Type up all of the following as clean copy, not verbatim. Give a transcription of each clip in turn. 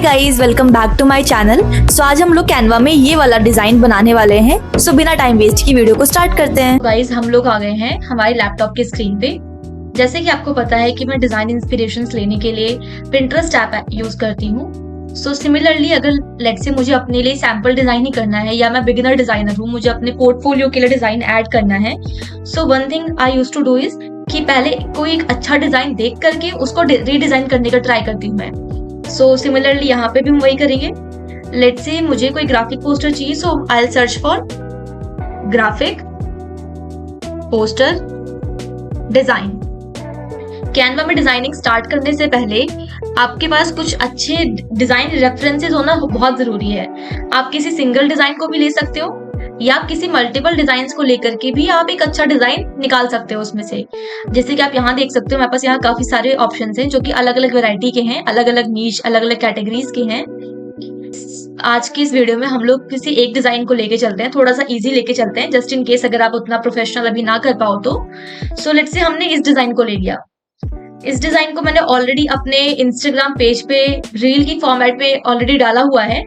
Guys, welcome back to my channel. So आज हम लोग कैनवा में ये वाला डिजाइन बनाने वाले हैं। सो बिना टाइम वेस्ट की वीडियो को स्टार्ट करते हैं। गाइस, हम लोग आ गए हैं हमारे लैपटॉप की स्क्रीन पे। जैसे कि आपको पता है कि मैं डिजाइन इंस्पिरेशंस लेने के लिए Pinterest ऐप यूज करती हूँ। सो सिमिलरली अगर लेट्स से मुझे अपने लिए सैम्पल डिजाइन ही करना है या मैं बिगिनर डिजाइनर हूँ, मुझे अपने पोर्टफोलियो के लिए डिजाइन ऐड करना है, so one thing I use to do is कि पहले कोई एक अच्छा डिजाइन देख करके उसको रीडिजाइन करने का ट्राई करती हूँ मैं। सो सिमिलरली यहाँ पे भी हम वही करेंगे। लेट्स से मुझे कोई ग्राफिक पोस्टर चाहिए, so I will search for graphic poster design. Canva में डिजाइनिंग स्टार्ट करने से पहले आपके पास कुछ अच्छे डिजाइन रेफरेंसेस होना बहुत जरूरी है। आप किसी सिंगल डिजाइन को भी ले सकते हो या आप किसी मल्टीपल डिजाइन्स को लेकर के भी आप एक अच्छा डिजाइन निकाल सकते हो उसमें से। जैसे कि आप यहाँ देख सकते हो, मेरे पास यहाँ काफी सारे ऑप्शंस हैं जो कि अलग अलग वैरायटी के हैं, अलग अलग नीश, अलग अलग कैटेगरीज के हैं। आज की इस वीडियो में हम लोग किसी एक डिजाइन को लेके चलते हैं, थोड़ा सा इजी लेके चलते हैं, जस्ट इन केस अगर आप उतना प्रोफेशनल अभी ना कर पाओ तो। सो लेट्स से हमने इस डिजाइन को ले लिया। इस डिजाइन को मैंने ऑलरेडी अपने इंस्टाग्राम पेज पे रील की फॉर्मेट पे ऑलरेडी डाला हुआ है,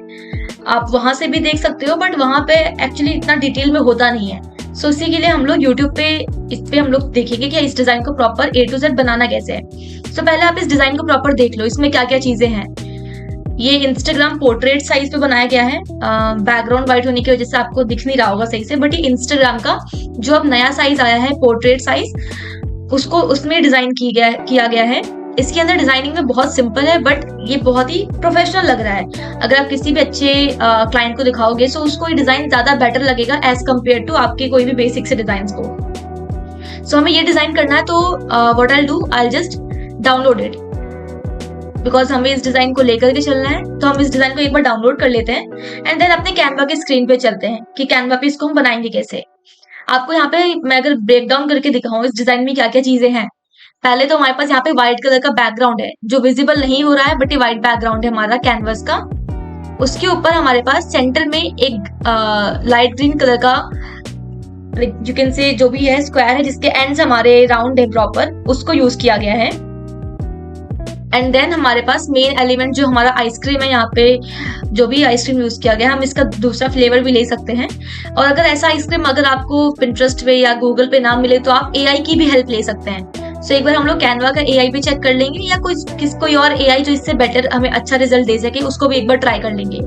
आप वहां से भी देख सकते हो, बट वहां पे एक्चुअली इतना डिटेल में होता नहीं है। सो इसी के लिए हम लोग यूट्यूब पे इस पे हम लोग देखेंगे कि इस डिजाइन को प्रॉपर A to Z बनाना कैसे है। सो पहले आप इस डिजाइन को प्रॉपर देख लो, इसमें क्या क्या चीजें हैं। ये इंस्टाग्राम पोर्ट्रेट साइज पे बनाया गया है, बैकग्राउंड व्हाइट होने की वजह से आपको दिख नहीं रहा होगा सही से, बट ये इंस्टाग्राम का जो अब नया साइज आया है पोर्ट्रेट साइज, उसको उसमें डिजाइन किया गया है। इसके अंदर डिजाइनिंग में बहुत सिंपल है, बट ये बहुत ही प्रोफेशनल लग रहा है। अगर आप किसी भी अच्छे क्लाइंट को दिखाओगे तो उसको ये डिजाइन ज्यादा बेटर लगेगा एज कम्पेयर टू आपके कोई भी बेसिक से डिजाइन को। सो हमें ये डिजाइन करना है, तो what I do, I just download it, because हमें इस डिजाइन को लेकर के चलना है। तो हम इस डिजाइन को एक बार डाउनलोड कर लेते हैं एंड देन अपने कैनवा के स्क्रीन पे चलते हैं कि कैनवा पे इसको हम बनाएंगे कैसे। आपको यहाँ पे मैं अगर ब्रेक डाउन करके दिखाऊं इस डिजाइन में क्या क्या चीजें हैं। पहले तो हमारे पास यहाँ पे व्हाइट कलर का बैकग्राउंड है जो विजिबल नहीं हो रहा है, बट ये व्हाइट बैकग्राउंड है हमारा कैनवस का। उसके ऊपर हमारे पास सेंटर में एक लाइट ग्रीन कलर का यू कैन से जो भी है स्क्वायर है, जिसके एंड्स हमारे राउंड है प्रॉपर, उसको यूज किया गया है। एंड देन हमारे पास मेन एलिमेंट जो हमारा आइसक्रीम है, यहाँ पे जो भी आइसक्रीम यूज किया गया है, हम इसका दूसरा फ्लेवर भी ले सकते हैं। और अगर ऐसा आइसक्रीम अगर आपको Pinterest पे या गूगल पे ना मिले तो आप AI की भी हेल्प ले सकते हैं। सो एक बार हम लोग कैनवा का AI भी चेक कर लेंगे, या कोई और AI जो इससे बेटर हमें अच्छा रिजल्ट दे सके उसको भी एक बार ट्राई कर लेंगे।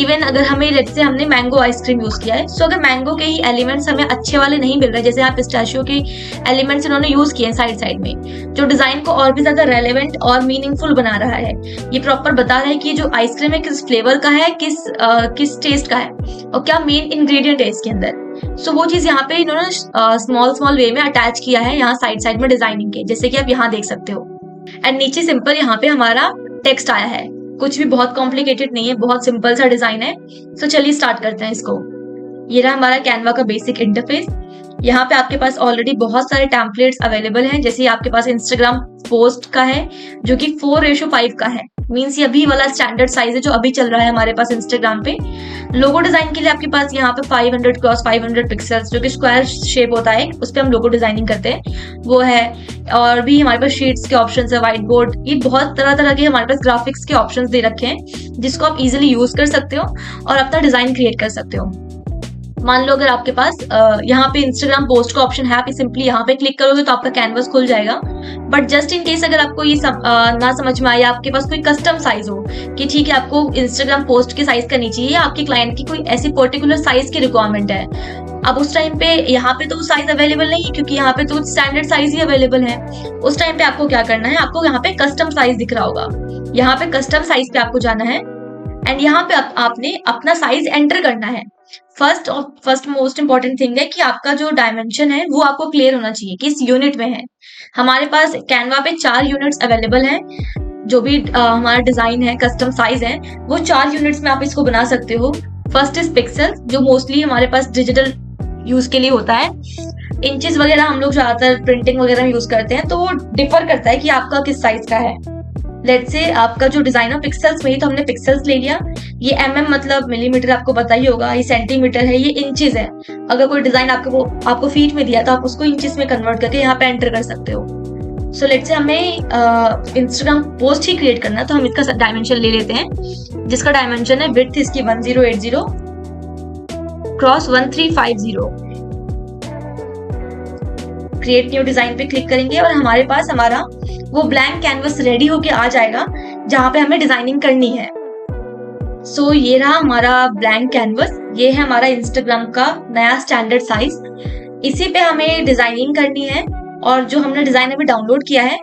इवन अगर हमें लेट्स से हमने मैंगो आइसक्रीम यूज किया है, सो अगर मैंगो के ही एलिमेंट्स हमें अच्छे वाले नहीं मिल रहे, जैसे यहाँ पिस्ताशियो के एलिमेंट्स इन्होंने यूज किए हैं साइड में, जो डिजाइन को और भी ज्यादा रेलेवेंट और मीनिंगफुल बना रहा है। ये प्रॉपर बता रहा है कि जो आइसक्रीम है किस फ्लेवर का है, किस टेस्ट का है और क्या मेन इंग्रेडिएंट है इसके अंदर। सो वो चीज यहाँ पे इन्होंने स्मॉल वे में अटैच किया है यहाँ साइड में डिजाइनिंग के, जैसे कि आप यहाँ देख सकते हो। एंड नीचे सिंपल यहाँ पे हमारा टेक्स्ट आया है, कुछ भी बहुत कॉम्प्लिकेटेड नहीं है, बहुत सिंपल सा डिजाइन है। सो चलिए स्टार्ट करते हैं इसको। ये रहा हमारा कैनवा का बेसिक इंटरफेस। यहाँ पे आपके पास ऑलरेडी बहुत सारे टेम्पलेट्स अवेलेबल हैं, जैसे आपके पास इंस्टाग्राम पोस्ट का है जो कि 4:5 का है, मीन्स ये अभी वाला स्टैंडर्ड साइज है जो अभी चल रहा है हमारे पास इंस्टाग्राम पे। लोगो डिजाइन के लिए आपके पास यहाँ पे 500x500 पिक्सल्स जो कि स्क्वायर शेप होता है, उस पर हम लोगो डिजाइनिंग करते हैं, वो है। और भी हमारे पास शीट्स के ऑप्शंस है, व्हाइट बोर्ड, ये बहुत तरह के हमारे पास ग्राफिक्स के ऑप्शंस दे रखे हैं जिसको आप इजिली यूज कर सकते हो और अपना डिजाइन क्रिएट कर सकते हो। मान लो अगर आपके पास यहाँ पे इंस्टाग्राम पोस्ट का ऑप्शन है, आप सिंपली यहाँ पे क्लिक करोगे तो आपका कैनवस खुल जाएगा। बट जस्ट इन केस अगर आपको ये ना समझ में आए, आपके पास कोई कस्टम साइज हो कि ठीक है आपको इंस्टाग्राम पोस्ट के साइज का नहीं चाहिए, आपके क्लाइंट की कोई ऐसी पर्टिकुलर साइज की रिक्वायरमेंट है, अब उस टाइम पे यहाँ पे तो साइज अवेलेबल नहीं है क्योंकि यहाँ पे तो स्टैंडर्ड साइज ही अवेलेबल है। उस टाइम पे आपको क्या करना है, आपको यहाँ पे कस्टम साइज दिख रहा होगा, यहाँ पे कस्टम साइज पे आपको जाना है एंड यहाँ पे आपने अपना साइज एंटर करना है। फर्स्ट मोस्ट इंपॉर्टेंट थिंग है कि आपका जो डायमेंशन है वो आपको क्लियर होना चाहिए कि इस यूनिट में है। हमारे पास कैनवा पे 4 यूनिट्स अवेलेबल हैं, जो भी हमारा डिजाइन है, कस्टम साइज है, वो 4 यूनिट्स में आप इसको बना सकते हो। फर्स्ट इज पिक्सल, जो मोस्टली हमारे पास डिजिटल यूज के लिए होता है। इंचेस वगैरह हम लोग ज्यादातर प्रिंटिंग वगैरह में यूज करते हैं, तो वो डिफर करता है कि आपका किस साइज का है। लेट्स से आपका जो डिजाइन है पिक्सल्स में ही, तो हमने पिक्सल्स ले लिया। ये mm मतलब मिलीमीटर आपको पता ही होगा, ये सेंटीमीटर है, ये इंचेस है। अगर कोई डिजाइन आपको फीट में दिया तो आप उसको इंचेस में कन्वर्ट करके यहाँ पे एंटर कर सकते हो। सो लेट्स से हमें इंस्टाग्राम पोस्ट ही क्रिएट करना है, तो हम इसका डायमेंशन ले लेते हैं, जिसका डायमेंशन है विड्थ इसकी 1080 क्रॉस 1350। क्रिएट न्यू डिजाइन पे क्लिक करेंगे और हमारे पास हमारा वो ब्लैंक कैनवस रेडी होके आ जाएगा जहां पे हमें डिजाइनिंग करनी है। सो ये रहा हमारा ब्लैंक कैनवस, ये है हमारा इंस्टाग्राम का नया स्टैंडर्ड साइज। इसी पे हमें डिजाइनिंग करनी है और जो हमने डिजाइन अभी डाउनलोड किया है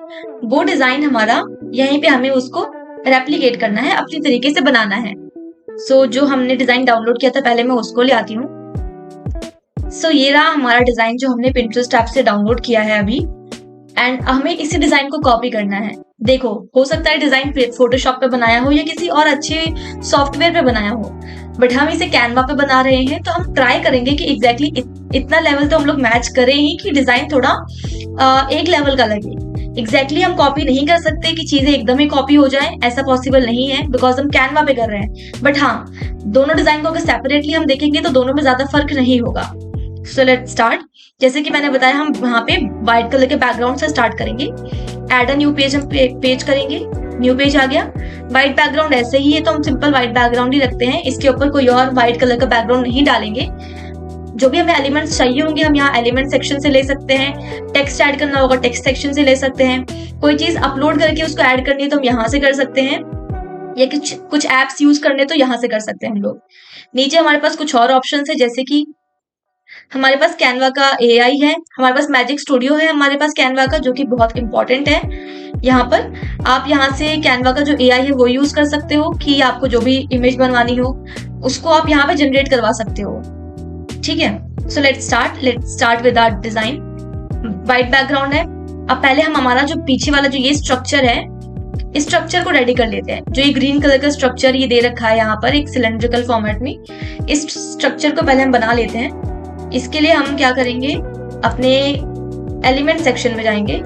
वो डिजाइन हमारा यहीं पे हमें उसको रेप्लिकेट करना है, अपनी तरीके से बनाना है। सो जो हमने डिजाइन डाउनलोड किया था पहले मैं उसको ले आती हूँ। सो ये रहा हमारा डिजाइन जो हमने पिंटरेस्ट ऐप से डाउनलोड किया है अभी, एंड हमें इसी डिजाइन को कॉपी करना है। देखो, हो सकता है डिजाइन फोटोशॉप पे बनाया हो या किसी और अच्छे सॉफ्टवेयर पे बनाया हो, बट हम इसे कैनवा पे बना रहे हैं, तो हम ट्राई करेंगे कि एग्जैक्टली इतना लेवल तो हम लोग मैच करें ही कि डिजाइन थोड़ा एक लेवल का लगे। एग्जैक्टली हम कॉपी नहीं कर सकते कि चीजें एकदम ही कॉपी हो जाए, ऐसा पॉसिबल नहीं है बिकॉज हम कैनवा पे कर रहे हैं। बट हाँ, दोनों डिजाइन को अगर सेपरेटली हम देखेंगे तो दोनों में ज्यादा फर्क नहीं होगा। सो लेट्स स्टार्ट। जैसे कि मैंने बताया, हम वहां पे व्हाइट कलर के बैकग्राउंड से स्टार्ट करेंगे। एड अ न्यू पेज, हम पेज करेंगे, न्यू पेज आ गया। व्हाइट बैकग्राउंड ऐसे ही है तो हम सिंपल व्हाइट बैकग्राउंड ही रखते हैं, इसके ऊपर कोई और व्हाइट कलर का बैकग्राउंड नहीं डालेंगे। जो भी हमें एलिमेंट्स चाहिए होंगे हम यहाँ एलिमेंट सेक्शन से ले सकते हैं, टेक्स्ट ऐड करना होगा टेक्स्ट सेक्शन से ले सकते हैं, कोई चीज अपलोड करके उसको ऐड करनी है तो हम यहाँ से कर सकते हैं, या कुछ एप्स यूज करने तो यहाँ से कर सकते हैं हम लोग। नीचे हमारे पास कुछ और ऑप्शन है, जैसे कि हमारे पास कैनवा का AI है, हमारे पास मैजिक स्टूडियो है हमारे पास कैनवा का, जो कि बहुत इंपॉर्टेंट है। यहाँ पर आप यहाँ से कैनवा का जो AI है वो यूज कर सकते हो कि आपको जो भी इमेज बनवानी हो उसको आप यहाँ पे जनरेट करवा सकते हो। ठीक है, so let's start with our design. White background है। अब पहले हम हमारा जो पीछे वाला जो ये स्ट्रक्चर है, इस स्ट्रक्चर को रेडी कर लेते हैं। जो ये ग्रीन कलर का स्ट्रक्चर ये दे रखा है यहाँ पर एक सिलेंड्रिकल फॉर्मेट में, इस स्ट्रक्चर को पहले हम बना लेते हैं। इसके लिए हम क्या करेंगे, अपने एलिमेंट सेक्शन में जाएंगे।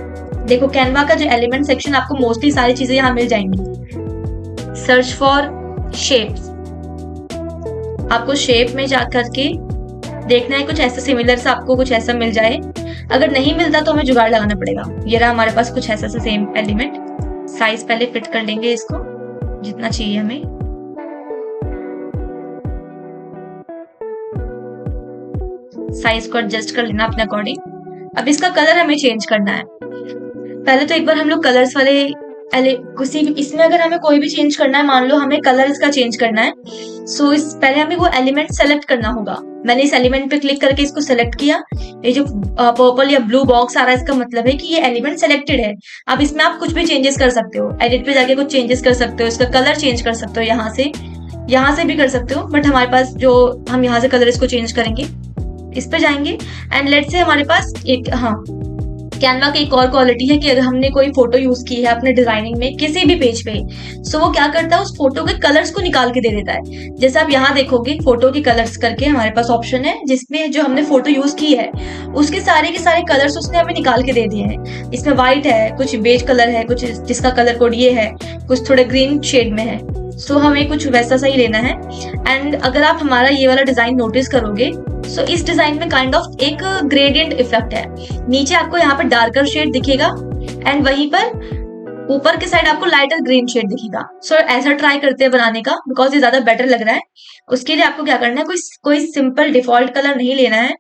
देखो, कैनवा का जो एलिमेंट सेक्शन, आपको मोस्टली सारी चीजें यहाँ मिल जाएंगी। सर्च फॉर शेप्स, आपको शेप में जा करके देखना है कुछ ऐसा सिमिलर सा आपको कुछ ऐसा मिल जाए। अगर नहीं मिलता तो हमें जुगाड़ लगाना पड़ेगा। ये रहा हमारे पास कुछ ऐसा सा सेम एलिमेंट। साइज पहले फिट कर लेंगे इसको जितना चाहिए हमें। साइज को एडजस्ट कर लेना अपने अकॉर्डिंग। अब इसका कलर हमें चेंज करना है। पहले तो एक बार हम लोग कलर्स वाले इसमें अगर हमें कोई भी चेंज करना है, मान लो हमें कलर इसका चेंज करना है, सो इस पहले हमें वो एलिमेंट सेलेक्ट करना होगा। मैंने इस एलिमेंट पे क्लिक करके इसको सेलेक्ट किया। ये जो पर्पल या ब्लू बॉक्स आ रहा है इसका मतलब है कि ये एलिमेंट सेलेक्टेड है। अब इसमें आप कुछ भी चेंजेस कर सकते हो, एडिट पे जाके कुछ चेंजेस कर सकते हो, इसका कलर चेंज कर सकते हो, यहाँ से भी कर सकते हो। बट हमारे पास जो हम यहाँ से कलर इसको चेंज करेंगे, इस पे जाएंगे एंड लेट्स से हमारे पास एक कैनवा की एक और क्वालिटी है कि अगर हमने कोई फोटो यूज की है अपने डिजाइनिंग में किसी भी पेज पे, सो वो क्या करता है, उस फोटो के कलर्स को निकाल के दे देता है। जैसे आप यहाँ देखोगे फोटो के कलर्स करके हमारे पास ऑप्शन है, जिसमें जो हमने फोटो यूज की है उसके सारे के सारे कलर्स उसने हमें निकाल के दे दिए हैं। इसमें व्हाइट है, कुछ बेज कलर है, कुछ जिसका कलर कोड ये है, कुछ थोड़े ग्रीन शेड में है। सो हमें कुछ वैसा सा ही लेना है। एंड अगर आप हमारा ये वाला डिजाइन नोटिस करोगे, सो इस डिजाइन में काइंड ऑफ एक ग्रेडियंट इफेक्ट है। नीचे आपको यहाँ पर डार्कर शेड दिखेगा एंड वहीं पर ऊपर के साइड आपको लाइटर ग्रीन शेड दिखेगा। सो ऐसा ट्राई करते हैं बनाने का, बिकॉज ये ज्यादा बेटर लग रहा है। उसके लिए आपको क्या करना है, कोई सिंपल डिफॉल्ट कलर नहीं लेना है,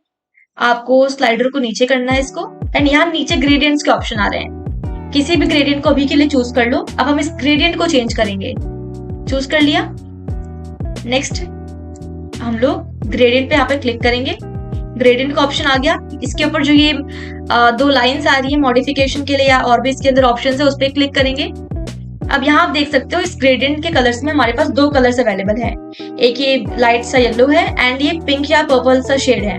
आपको स्लाइडर को नीचे करना है इसको, एंड यहाँ नीचे ग्रेडियंट्स के ऑप्शन आ रहे हैं। किसी भी ग्रेडियंट को अभी के लिए चूज कर लो। अब हम इस ग्रेडियंट को चेंज करेंगे। चूज कर लिया। नेक्स्ट हम लोग ग्रेडियंट पे यहाँ पे क्लिक करेंगे। ग्रेडियंट का ऑप्शन आ गया। इसके ऊपर जो ये दो लाइंस आ रही है मॉडिफिकेशन के लिए या और भी इसके अंदर ऑप्शन है, उस पर क्लिक करेंगे। अब यहाँ आप देख सकते हो इस ग्रेडियंट के कलर्स में हमारे पास दो कलर्स अवेलेबल है। एक ये लाइट सा येलो है एंड ये पिंक या पर्पल सा शेड है।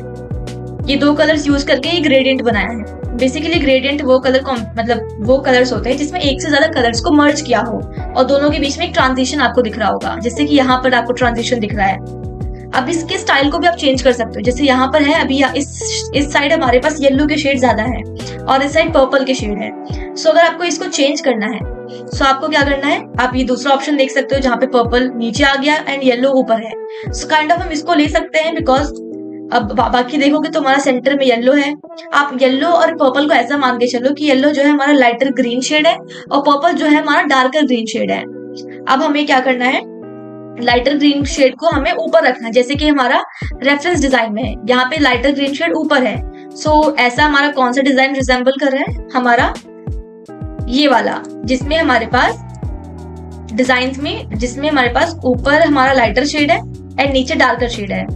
ये दो कलर्स यूज करके ये ग्रेडियंट बनाया है। बेसिकली ग्रेडियंट वो कलर मतलब वो कलर्स होते हैं जिसमें एक से ज्यादा कलर्स को मर्ज किया हो और दोनों के बीच में एक ट्रांजिशन आपको दिख रहा होगा, जैसे कि यहाँ पर आपको ट्रांजिशन दिख रहा है। अब इसके स्टाइल को भी आप चेंज कर सकते हो। जैसे यहाँ पर है अभी इस साइड हमारे पास येलो के शेड ज्यादा है और इस साइड पर्पल के शेड है। सो अगर आपको इसको चेंज करना है, सो आपको क्या करना है, आप ये दूसरा ऑप्शन देख सकते हो जहाँ पे पर्पल नीचे आ गया एंड येलो ऊपर है। सो काइंड ऑफ हम इसको ले सकते हैं बिकॉज अब बाकी देखोगे तो हमारा सेंटर में येलो है। आप येलो और पर्पल को ऐसा मान के चलो कि येलो जो है हमारा लाइटर ग्रीन शेड है और पर्पल जो है हमारा डार्कर ग्रीन शेड है। अब हमें क्या करना है, लाइटर ग्रीन शेड को हमें ऊपर रखना है, जैसे कि हमारा रेफरेंस डिजाइन में है, यहाँ पे लाइटर ग्रीन शेड ऊपर है। सो ऐसा हमारा कौन सा डिजाइन रिजेंबल कर रहा है, हमारा ये वाला, जिसमें हमारे पास डिजाइन में, जिसमें हमारे पास ऊपर हमारा लाइटर शेड है एंड नीचे डार्कर शेड है।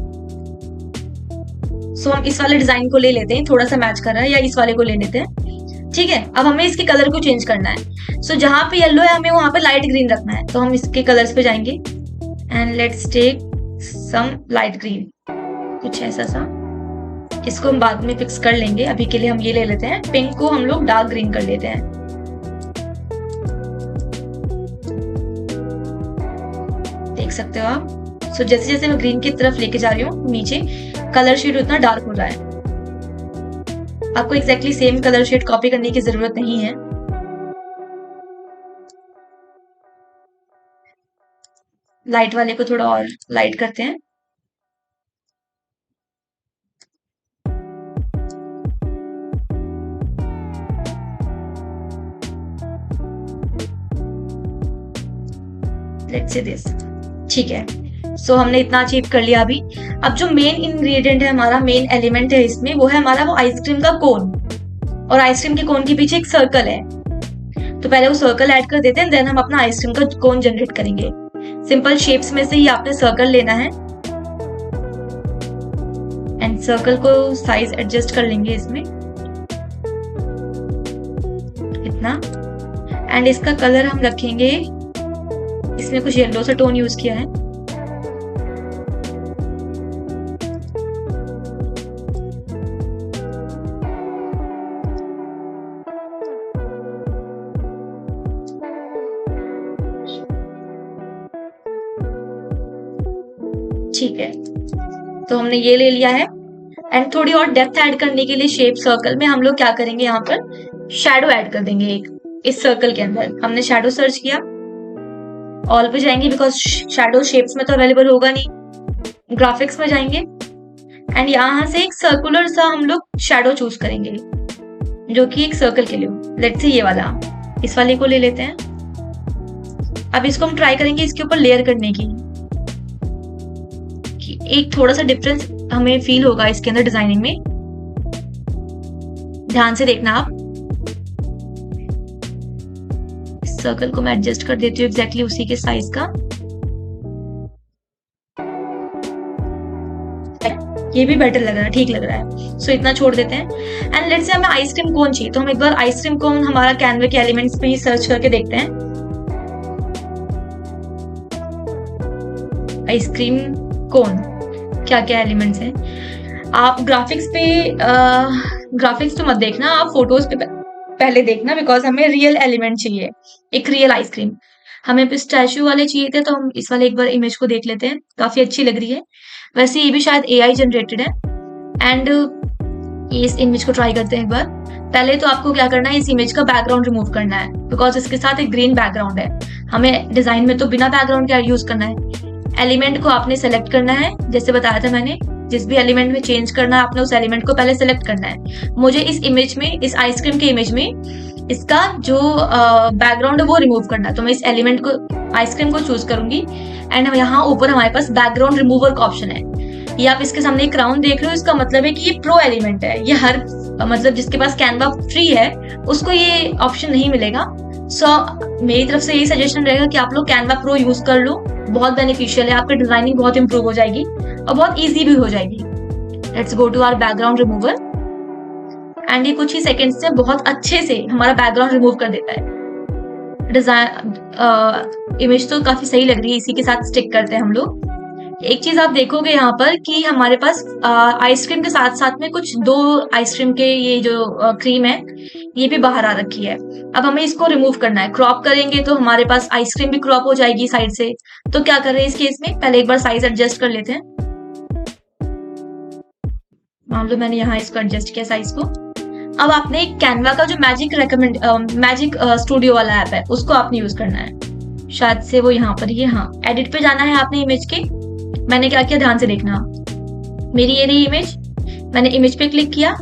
सो हम इस वाले डिजाइन को ले लेते हैं, थोड़ा सा मैच कर रहा है, या इस वाले को ले लेते हैं। ठीक है, अब हमें इसके कलर को चेंज करना है। सो जहां पे येलो है हमें वहां पे लाइट ग्रीन रखना है, तो हम इसके कलर्स पे जाएंगे and let's take some light green, कुछ ऐसा सा। इसको हम बाद में फिक्स कर लेंगे, अभी के लिए हम ये ले लेते हैं। पिंक को हम लोग डार्क ग्रीन कर लेते हैं। देख सकते हो आप। सो जैसे जैसे मैं ग्रीन की तरफ लेके जा रही हूँ नीचे, कलर शेड उतना डार्क हो रहा है। आपको exactly same colour shade copy करने की जरूरत नहीं है। लाइट वाले को थोड़ा और लाइट करते हैं। लेट्स से दिस, ठीक है। सो हमने इतना अचीव कर लिया अभी। अब जो मेन इंग्रेडिएंट है, हमारा मेन एलिमेंट है इसमें, वो है हमारा वो आइसक्रीम का कोन, और आइसक्रीम के कोन के पीछे एक सर्कल है। तो पहले वो सर्कल ऐड कर देते हैं, देन हम अपना आइसक्रीम का कोन जनरेट करेंगे। सिंपल शेप्स में से ही आपने सर्कल लेना है एंड सर्कल को साइज एडजस्ट कर लेंगे इसमें इतना। एंड इसका कलर हम रखेंगे, इसमें कुछ येलो सा टोन यूज किया है। ठीक है, तो हमने ये ले लिया है। एंड थोड़ी और डेप्थ ऐड करने के लिए शेप सर्कल में हम लोग क्या करेंगे, यहाँ पर शैडो ऐड कर देंगे एक, इस सर्कल के अंदर। हमने शैडो सर्च किया, ऑल पे जाएंगे बिकॉज शैडो शेप्स में तो अवेलेबल होगा नहीं। ग्राफिक्स में जाएंगे एंड यहाँ से एक सर्कुलर सा हम लोग शैडो चूज करेंगे जो कि एक सर्कल के लिए हो। लेट्स से ये वाला, इस वाले को ले लेते हैं। अब इसको हम ट्राई करेंगे इसके ऊपर लेयर करने की, कि एक थोड़ा सा डिफरेंस हमें फील होगा इसके अंदर डिजाइनिंग में। ध्यान से देखना आप। सर्कल को मैं एडजस्ट कर देती हूँ एग्जैक्टली उसी के साइज का। ये भी बेटर लग रहा है, ठीक लग रहा है। सो इतना छोड़ देते हैं। एंड लेट्स से हमें आइसक्रीम कोन चाहिए, तो हम एक बार आइसक्रीम कोन हमारा कैनवा के एलिमेंट्स में ही सर्च करके देखते हैं। आइसक्रीम कोन क्या क्या एलिमेंट्स हैं। आप ग्राफिक्स तो मत देखना, आप फोटोज पे पहले देखना, बिकॉज हमें रियल एलिमेंट चाहिए, एक रियल आइसक्रीम। हमें पिस्ताशियो वाले चाहिए थे, तो हम इस वाले एक बार इमेज को देख लेते हैं, काफी अच्छी लग रही है। वैसे ये भी शायद AI जनरेटेड है। एंड इस इमेज को ट्राई करते हैं एक बार। पहले तो आपको क्या करना है, इस इमेज का बैकग्राउंड रिमूव करना है, बिकॉज इसके साथ एक ग्रीन बैकग्राउंड है। हमें डिजाइन में तो बिना बैकग्राउंड का यूज करना है। एलिमेंट को आपने सेलेक्ट करना है, जैसे बताया था मैंने, जिस भी एलिमेंट में चेंज करना है आपने उस एलिमेंट को पहले सेलेक्ट करना है। मुझे इस इमेज में, इस आइसक्रीम के इमेज में इसका जो बैकग्राउंड है वो रिमूव करना है, तो मैं इस एलिमेंट को, आइसक्रीम को चूज करूंगी। एंड यहाँ ऊपर हमारे पास बैकग्राउंड रिमूवर का ऑप्शन है। ये आप इसके सामने क्राउन देख रहे हो, इसका मतलब है कि ये प्रो एलिमेंट है। ये हर मतलब जिसके पास कैनवा फ्री है उसको ये ऑप्शन नहीं मिलेगा। मेरी तरफ से यही सजेशन रहेगा कि आप लोग कैनवा प्रो यूज कर लो, बहुत बेनिफिशियल है, आपकी डिजाइनिंग बहुत इंप्रूव हो जाएगी और बहुत इजी भी हो जाएगी। Let's go to our background remover and ये कुछ ही सेकंड्स से बहुत अच्छे से हमारा बैकग्राउंड रिमूव कर देता है। डिजाइन इमेज तो काफी सही लग रही है, इसी के साथ स्टिक करते हैं हम लोग। एक चीज आप देखोगे यहाँ पर कि हमारे पास आइसक्रीम के साथ साथ में कुछ दो आइसक्रीम के ये जो क्रीम है ये भी बाहर आ रखी है। अब हमें इसको रिमूव करना है। क्रॉप करेंगे तो हमारे पास आइसक्रीम भी क्रॉप हो जाएगी साइड से। तो क्या कर रहे हैं इस केस में, पहले एक बार साइज एडजस्ट कर लेते हैं। मान लो मैंने यहाँ इसको एडजस्ट किया साइज को। अब आपने एक कैनवा का जो मैजिक स्टूडियो वाला ऐप है उसको आपने यूज करना है। शायद से वो यहाँ पर, ये हाँ, एडिट पे जाना है आपने इमेज के। मैंने क्या किया ध्यान से देखना, मेरी ये रही इमेज, मैंने इमेज पे क्लिक किया,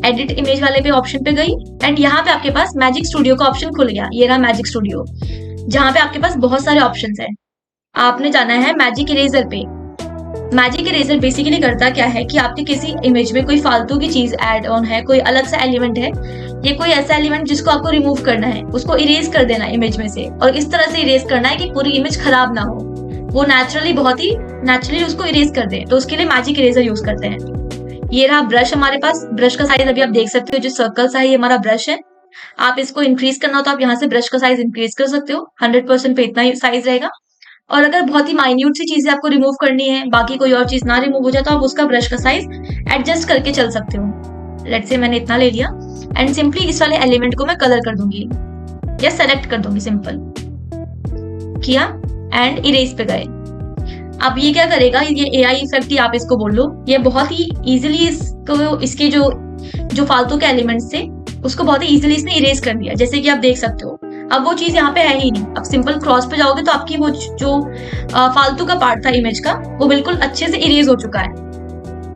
एडिट इमेज वाले पे ऑप्शन पे गई एंड यहाँ पे आपके पास मैजिक स्टूडियो का ऑप्शन खुल गया। ये रहा मैजिक स्टूडियो, जहाँ पे आपके पास बहुत सारे ऑप्शंस हैं। आपने जाना है मैजिक इरेजर पे। मैजिक इरेजर बेसिकली करता क्या है कि आपके किसी इमेज में कोई फालतू की चीज ऐड ऑन है, कोई अलग सा एलिमेंट है, ये कोई ऐसा एलिमेंट जिसको आपको रिमूव करना है, उसको इरेज कर देना है इमेज में से, और इस तरह से इरेज करना है कि पूरी इमेज खराब ना हो, वो नेचुरली बहुत ही नेचुरली उसको इरेज कर दे। तो उसके लिए मैजिक इरेजर यूज करते हैं। ये रहा ब्रश हमारे पास। ब्रश का साइज अभी आप देख सकते हो, जो सर्कल सा है ये हमारा ब्रश है। आप इसको इंक्रीज करना हो तो आप यहाँ से ब्रश का साइज इंक्रीज कर सकते हो। 100% पे इतना ही साइज रहेगा। और अगर बहुत ही माइन्यूट सी चीजें आपको रिमूव करनी है, बाकी कोई और चीज ना रिमूव हो जाए, तो आप उसका ब्रश का साइज एडजस्ट करके चल सकते हो। लेट्स से मैंने इतना ले लिया एंड सिंपली इस वाले एलिमेंट को मैं कलर कर दूंगी या सेलेक्ट कर दूंगी। सिंपल किया एंड इरेज पे गए। अब ये क्या करेगा, ये एआई इफेक्ट ही आप इसको बोल लो, ये बहुत ही इजीली इसको इसके जो फालतू के एलिमेंट्स थे उसको बहुत ही इजीली इसने इरेज कर दिया, जैसे कि आप देख सकते हो। अब वो चीज यहाँ पे है ही नहीं। अब सिंपल क्रॉस पे जाओगे तो आपकी वो जो फालतू का पार्ट था इमेज का, वो बिल्कुल अच्छे से इरेज हो चुका है।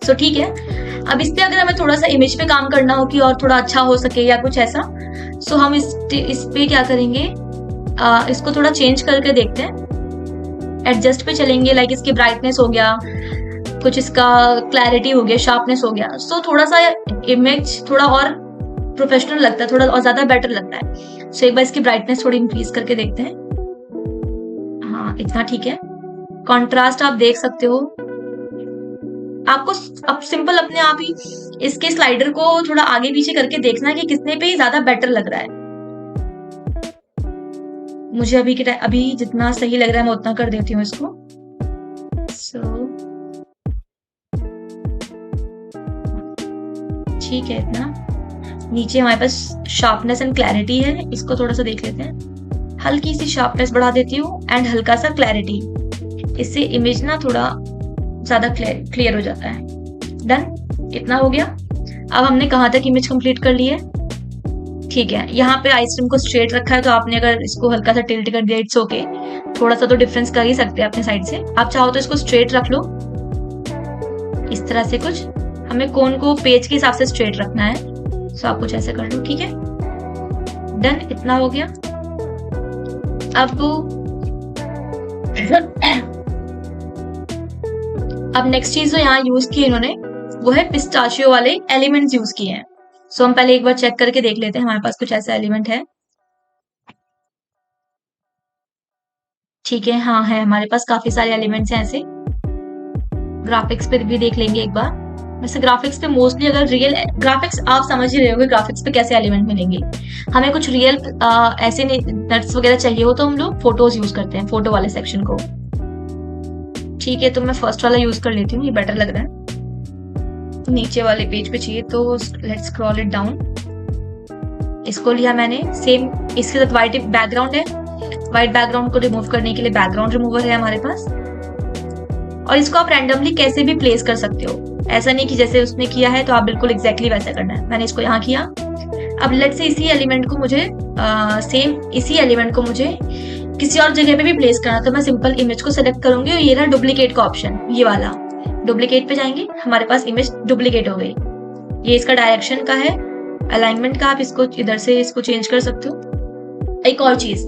सो ठीक है। अब इस पे अगर हमें थोड़ा सा इमेज पे काम करना हो कि और थोड़ा अच्छा हो सके या कुछ ऐसा, सो हम इस पे क्या करेंगे, इसको थोड़ा चेंज करके देखते हैं। एडजस्ट पे चलेंगे, लाइक इसकी ब्राइटनेस हो गया, कुछ इसका क्लैरिटी हो गया, शार्पनेस हो गया। सो थोड़ा सा इमेज थोड़ा और प्रोफेशनल लगता है, थोड़ा और ज्यादा बेटर लगता है। सो एक बार इसकी ब्राइटनेस थोड़ी इंक्रीज करके देखते हैं। हाँ, इतना ठीक है। कॉन्ट्रास्ट आप देख सकते हो। आपको अब सिंपल अपने आप ही इसके स्लाइडर को थोड़ा आगे पीछे करके देखना है कि किसने पे ज्यादा बेटर लग रहा है। मुझे अभी जितना सही लग रहा है मैं उतना कर देती हूँ इसको। ठीक है। इतना नीचे हमारे पास शार्पनेस एंड क्लैरिटी है, इसको थोड़ा सा देख लेते हैं। हल्की सी शार्पनेस बढ़ा देती हूँ एंड हल्का सा क्लैरिटी, इससे इमेज ना थोड़ा ज्यादा क्लियर हो जाता है। डन, इतना हो गया। अब हमने कहाँ तक इमेज कंप्लीट कर ली है। ठीक है, यहाँ पे आइसक्रीम को स्ट्रेट रखा है, तो आपने अगर इसको हल्का सा टिल्ट कर दिया, इट्स ओके। थोड़ा सा तो डिफरेंस कर ही सकते हैं अपने साइड से। आप चाहो तो इसको स्ट्रेट रख लो, इस तरह से कुछ। हमें कोन को पेज के हिसाब से स्ट्रेट रखना है, सो आप कुछ ऐसे कर लो। ठीक है, डन, इतना हो गया। अब नेक्स्ट चीज जो यहाँ यूज की इन्होंने, वो है पिस्ताशियो वाले एलिमेंट्स यूज किए हैं। सो हम पहले एक बार चेक करके देख लेते हैं हमारे पास कुछ ऐसा एलिमेंट है। ठीक है, हाँ है, हमारे पास काफी सारे एलिमेंट्स हैं ऐसे। ग्राफिक्स पे भी देख लेंगे एक बार। वैसे ग्राफिक्स पे मोस्टली अगर रियल ग्राफिक्स, आप समझ ही रहे होगे ग्राफिक्स पे कैसे एलिमेंट मिलेंगे। हमें कुछ रियल ऐसे नट्स वगैरह चाहिए हो तो हम लोग फोटोज यूज करते हैं, फोटो वाले सेक्शन को। ठीक है, तो मैं फर्स्ट वाला यूज कर लेती हूँ, ये बेटर लग रहा है। नीचे वाले पेज पे चाहिए तो लेट्स स्क्रॉल इट डाउन। इसको लिया मैंने। सेम इसके साथ व्हाइट बैकग्राउंड है, व्हाइट बैकग्राउंड को रिमूव करने के लिए बैकग्राउंड रिमूवर है हमारे पास। और इसको आप रैंडमली कैसे भी प्लेस कर सकते हो, ऐसा नहीं कि जैसे उसने किया है तो आप बिल्कुल एग्जैक्टली वैसा करना है। मैंने इसको यहाँ किया। अब लेट्स से इसी एलिमेंट को मुझे किसी और जगह पे भी प्लेस करना, तो मैं सिंपल इमेज को सेलेक्ट करूंगी और ये रहा डुप्लीकेट का ऑप्शन, ये वाला। डुप्लीकेट पे जाएंगे, हमारे पास इमेज डुप्लीकेट हो गई। ये इसका डायरेक्शन का है, अलाइनमेंट का, आप इसको इधर से इसको चेंज कर सकते हो। एक और चीज,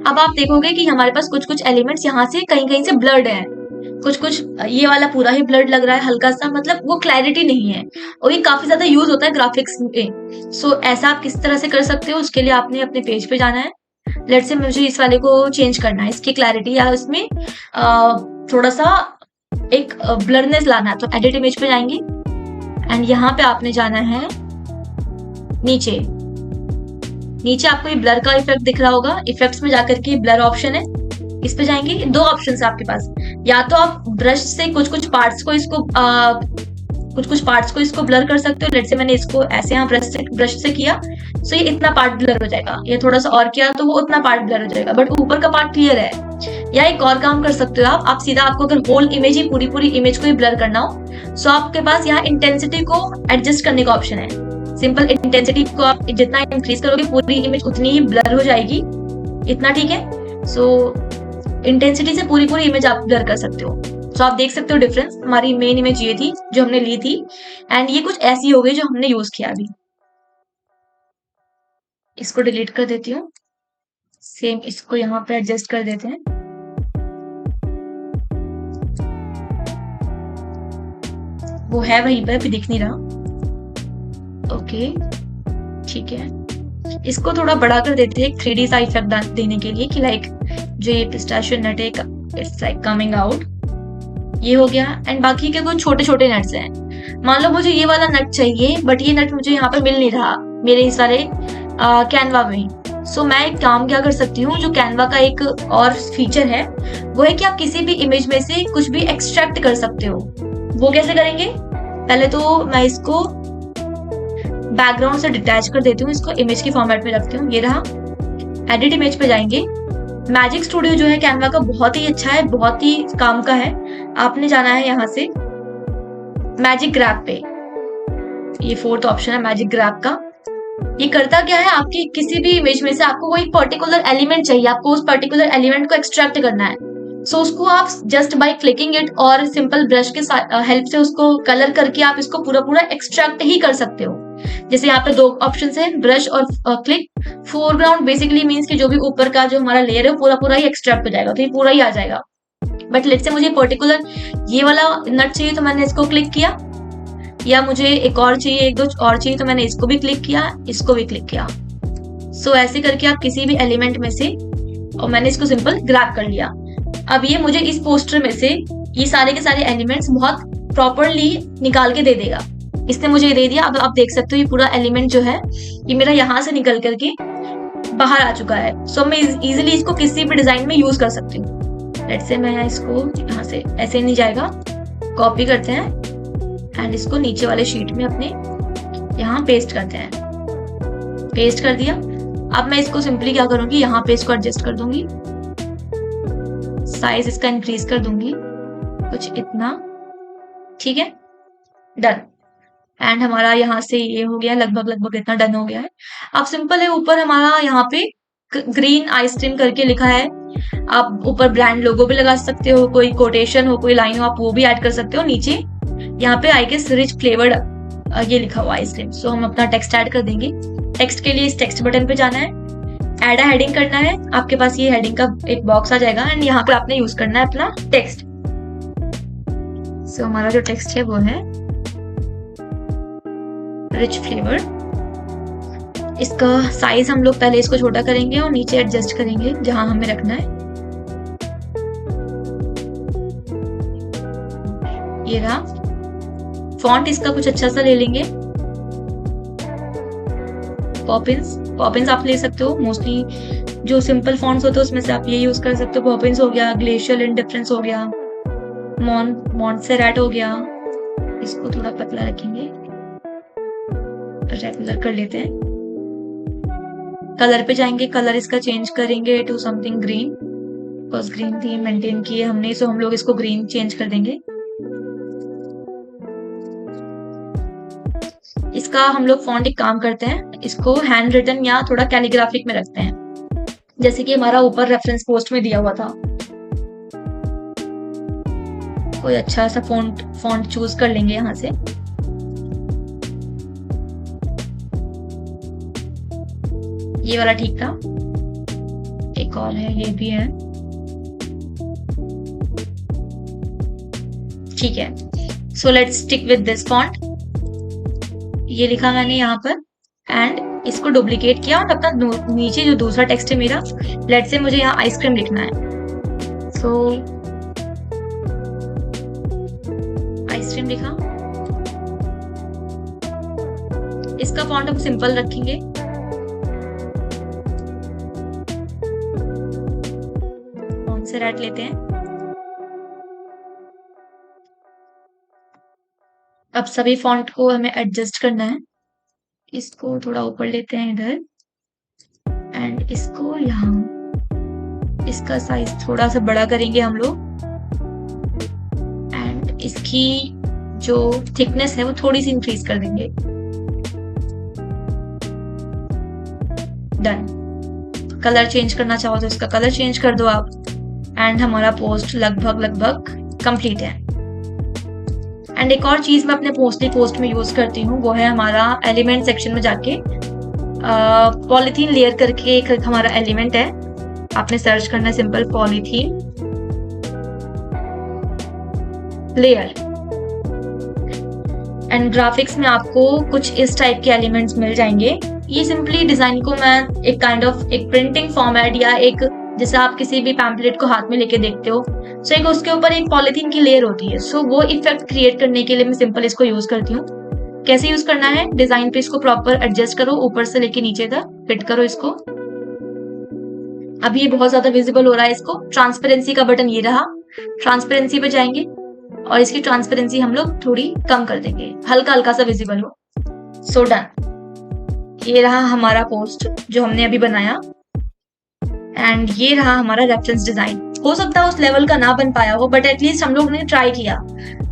अब आप देखोगे कि हमारे पास कुछ कुछ एलिमेंट्स यहाँ से कहीं कहीं से ब्लर्ड है, कुछ ये वाला पूरा ही ब्लर्ड लग रहा है, हल्का सा, मतलब वो क्लैरिटी नहीं है, और ये काफी ज्यादा यूज होता है ग्राफिक्स में। सो ऐसा आप किस तरह से कर सकते हो, उसके लिए आपने अपने पेज पे जाना है। लेट्स से मुझे इस वाले को चेंज करना है, इसकी क्लैरिटी या इसमें थोड़ा सा एक ब्लरनेस लाना है, तो एडिट इमेज पे जाएंगे एंड यहाँ पे आपने जाना है नीचे। नीचे आपको ये ब्लर का इफेक्ट दिख रहा होगा, इफेक्ट्स में जाकर के ब्लर ऑप्शन है, इस पे जाएंगे। दो ऑप्शन है आपके पास, या तो आप ब्रश से कुछ कुछ पार्ट्स को इसको ब्लर कर सकते हो। लेट्स से मैंने इसको ऐसे यहाँ ब्रश से किया, सो ये इतना पार्ट ब्लर हो जाएगा। ये थोड़ा सा और किया तो वो उतना पार्ट ब्लर हो जाएगा, बट ऊपर का पार्ट क्लियर है। या एक और काम कर सकते हो आप सीधा, आपको अगर होल इमेज ही पूरी इमेज को ही ब्लर करना हो, सो आपके पास यहाँ इंटेंसिटी को एडजस्ट करने का ऑप्शन है। सिंपल इंटेंसिटी को आप जितना इंक्रीज करोगे पूरी इमेज उतनी ही ब्लर हो जाएगी। इतना ठीक है। सो इंटेंसिटी से पूरी इमेज आप ब्लर कर सकते हो। सो आप देख सकते हो डिफरेंस। हमारी मेन इमेज ये थी जो हमने ली थी, एंड ये कुछ ऐसी हो गई जो हमने यूज किया अभी। इसको डिलीट कर देती हूँ। सेम इसको यहाँ पे एडजस्ट कर देते हैं। वो है वहीं पर, अभी दिख नहीं रहा। ओके ठीक है, इसको थोड़ा बड़ा कर देते हैं 3D सा इफेक्ट देने के लिए कि लाइक जो ये पिस्ताशियो नट है इट्स लाइक कमिंग आउट। ये हो गया। एंड बाकी के कुछ छोटे छोटे नट्स हैं। मान लो मुझे ये वाला नट चाहिए, बट ये नट मुझे यहाँ पे मिल नहीं रहा मेरे इस सारे कैनवा में। सो मैं एक काम क्या कर सकती हूँ, जो कैनवा का एक और फीचर है वो है कि आप किसी भी इमेज में से कुछ भी एक्सट्रैक्ट कर सकते हो। वो कैसे करेंगे? पहले तो मैं इसको बैकग्राउंड से डिटैच कर देती हूँ, इसको इमेज के फॉर्मेट में रखती हूँ। ये रहा, एडिट इमेज पे जाएंगे। मैजिक स्टूडियो जो है कैनवा का बहुत ही अच्छा है, बहुत ही काम का है। आपने जाना है यहाँ से मैजिक ग्रैब पे, ये 4th ऑप्शन है मैजिक ग्रैब का। ये करता क्या है, आपकी किसी भी इमेज में से आपको कोई पर्टिकुलर एलिमेंट चाहिए, आपको उस पर्टिकुलर एलिमेंट को एक्सट्रैक्ट करना है। सो उसको आप जस्ट बाय क्लिकिंग इट और सिंपल ब्रश के हेल्प से उसको कलर करके आप इसको पूरा पूरा एक्सट्रैक्ट ही कर सकते हो। जैसे यहाँ पे 2 ऑप्शन है, ब्रश और क्लिक। फोरग्राउंड बेसिकली मीन्स कि जो भी ऊपर का जो हमारा लेयर है वो पूरा पूरा ही एक्सट्रैक्ट हो जाएगा, तो ये पूरा ही आ जाएगा। बट लेट्स से मुझे पर्टिकुलर ये वाला नट चाहिए तो मैंने इसको क्लिक किया, या मुझे एक और चाहिए, एक दो और चाहिए तो मैंने इसको भी क्लिक किया, इसको भी क्लिक किया। सो ऐसे करके आप किसी भी एलिमेंट में से, और मैंने इसको सिंपल ग्रैब कर लिया। अब ये मुझे इस पोस्टर में से ये सारे के सारे एलिमेंट्स बहुत प्रॉपरली निकाल के दे देगा। इसने मुझे दे दिया। अब आप देख सकते हो ये पूरा एलिमेंट जो है ये मेरा यहाँ से निकल करके बाहर आ चुका है। सो मैं इजीली इसको किसी भी डिजाइन में यूज कर सकती हूँ। लेट्स से मैं इसको यहाँ से ऐसे नहीं जाएगा, कॉपी करते हैं एंड इसको नीचे वाले शीट में अपने यहाँ पेस्ट करते हैं। पेस्ट कर दिया। अब मैं इसको सिंपली क्या करूंगी, यहाँ पे इसको एडजस्ट कर दूंगी, साइज इसका इंक्रीज कर दूंगी कुछ इतना, ठीक है, डन। एंड हमारा यहाँ से ये हो गया, लगभग इतना डन हो गया है। अब सिंपल है, ऊपर हमारा यहाँ पे ग्रीन आइसक्रीम करके लिखा है। आप ऊपर ब्रांड लोगो भी लगा सकते हो, कोई कोटेशन हो, कोई लाइन हो, आप वो भी ऐड कर सकते हो। नीचे यहाँ पे आई गेस रिच फ्लेवर्ड ये लिखा हुआ आइसक्रीम। सो हम अपना टेक्स्ट ऐड कर देंगे। टेक्स्ट के लिए इस टेक्स्ट बटन पे जाना है, ऐड अ हेडिंग करना है। आपके पास ये हेडिंग का एक बॉक्स आ जाएगा एंड यहाँ पे आपने यूज करना है अपना टेक्स्ट। सो हमारा जो टेक्स्ट है वो है रिच फ्लेवर। इसका साइज हम लोग पहले इसको छोटा करेंगे और नीचे एडजस्ट करेंगे जहां हमें रखना है। ये रहा। फॉन्ट इसका कुछ अच्छा सा ले लेंगे, पॉपिंस आप ले सकते हो। मोस्टली जो सिंपल फॉन्ट्स होते हैं उसमें से आप ये यूज कर सकते हो। पॉपिंस हो गया, ग्लेशियल इंडिफरेंस हो गया, मॉन्टसेरेट हो गया। इसको थोड़ा पतला रखेंगे, रेगुलर कर लेते हैं। कलर पे जाएंगे, कलर इसका चेंज करेंगे to something green, because green theme maintain की है हमने, सो हम लोग इसको ग्रीन चेंज कर देंगे। इसका हम लोग फॉन्ट एक काम करते हैं, इसको हैंड रिटन या थोड़ा कैलीग्राफिक में रखते हैं, जैसे कि हमारा ऊपर रेफरेंस पोस्ट में दिया हुआ था। कोई अच्छा सा फॉन्ट चूज कर लेंगे यहाँ से। ये वाला ठीक था। एक और है, ये भी है, ठीक है। So let's stick with this font. ये लिखा मैंने यहाँ पर एंड इसको डुप्लीकेट किया और अपना नीचे जो दूसरा टेक्स्ट है मेरा, लेट्स से मुझे यहाँ आइसक्रीम लिखना है। सो आइसक्रीम लिखा। इसका फॉन्ट हम सिंपल रखेंगे। मॉन्टसेरेट लेते हैं। अब सभी फॉन्ट को हमें एडजस्ट करना है। इसको थोड़ा ऊपर लेते हैं इधर एंड इसको यहाँ, इसका साइज थोड़ा सा बड़ा करेंगे हम लोग एंड इसकी जो थिकनेस है वो थोड़ी सी इंक्रीज कर देंगे। डन। कलर चेंज करना चाहो तो इसका कलर चेंज कर दो आप एंड हमारा पोस्ट लगभग कंप्लीट है। एंड एक और चीज मैं अपने मोस्टली पोस्ट में यूज करती हूँ, वो है हमारा एलिमेंट सेक्शन में जाके पॉलीथीन लेयर करके एक हमारा एलिमेंट है, आपने सर्च करना है simple polythene layer. And graphics में आपको कुछ इस टाइप के एलिमेंट्स मिल जाएंगे। ये सिंपली डिजाइन को मैं एक काइंड ऑफ एक प्रिंटिंग फॉर्मेट या एक जैसे आप किसी भी पैम्पलेट को हाथ में लेके देखते हो, सो एक उसके ऊपर एक पॉलीथीन की लेयर होती है, सो वो इफेक्ट क्रिएट करने के लिए मैं सिंपल इसको यूज करती हूँ। कैसे यूज करना है, डिजाइन पे इसको प्रॉपर एडजस्ट करो, ऊपर से लेके नीचे तक फिट करो इसको। अभी ये बहुत ज्यादा विजिबल हो रहा है, इसको ट्रांसपेरेंसी का बटन ये रहा, ट्रांसपेरेंसी पे जाएंगे और इसकी ट्रांसपेरेंसी हम लोग थोड़ी कम कर देंगे, हल्का हल्का सा विजिबल हो। सो डन, ये रहा हमारा पोस्ट जो हमने अभी बनाया एंड ये रहा हमारा रेफरेंस डिजाइन। हो सकता है उस लेवल का ना बन पाया हो, बट एटलीस्ट हम लोग ने ट्राई किया।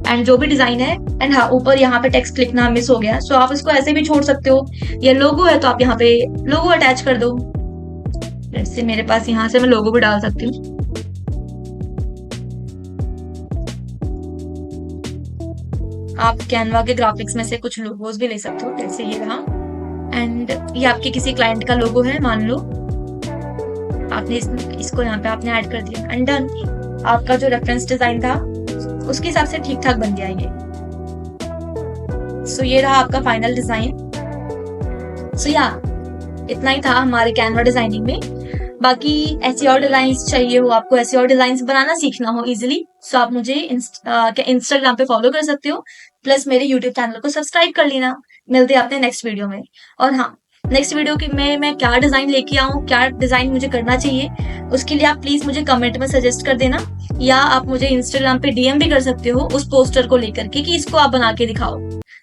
एंड जो भी डिजाइन है, एंड हाँ ऊपर यहाँ पे टेक्स्ट लिखना मिस हो गया, सो आप इसको ऐसे भी छोड़ सकते हो, या लोगो है तो आप यहाँ पे लोगो अटैच कर दो। जैसे मेरे पास यहाँ से मैं लोगो भी डाल सकती हूँ। आप कैनवा के ग्राफिक्स में से कुछ लोगोस भी ले सकते हो, जैसे ये रहा। एंड ये आपके किसी क्लाइंट का लोगो है मान लो, आपने इसको यहाँ पे आपने ऐड कर दिया एंड डन। आपका जो रेफरेंस डिजाइन था उसके हिसाब से ठीक ठाक बन गया ये। सो ये रहा आपका फाइनल डिजाइन। सो या इतना ही था हमारे कैनवा डिजाइनिंग में। बाकी ऐसी और डिजाइन्स चाहिए हो, आपको ऐसी और डिजाइन्स बनाना सीखना हो इजिली, सो आप मुझे इंस्टाग्राम पे फॉलो कर सकते हो, प्लस मेरे यूट्यूब चैनल को सब्सक्राइब कर लेना। मिलते हैं अपने नेक्स्ट वीडियो में। और हाँ, नेक्स्ट वीडियो की मैं क्या डिजाइन लेके आऊँ, क्या डिजाइन मुझे करना चाहिए, उसके लिए आप प्लीज मुझे कमेंट में सजेस्ट कर देना, या आप मुझे इंस्टाग्राम पे डीएम भी कर सकते हो उस पोस्टर को लेकर के कि इसको आप बना के दिखाओ,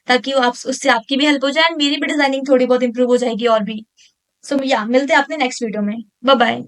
ताकि आप उससे आपकी भी हेल्प हो जाए एंड मेरी भी डिजाइनिंग थोड़ी बहुत इंप्रूव हो जाएगी और भी। सो या मिलते हैं अपने नेक्स्ट वीडियो में। Bye bye.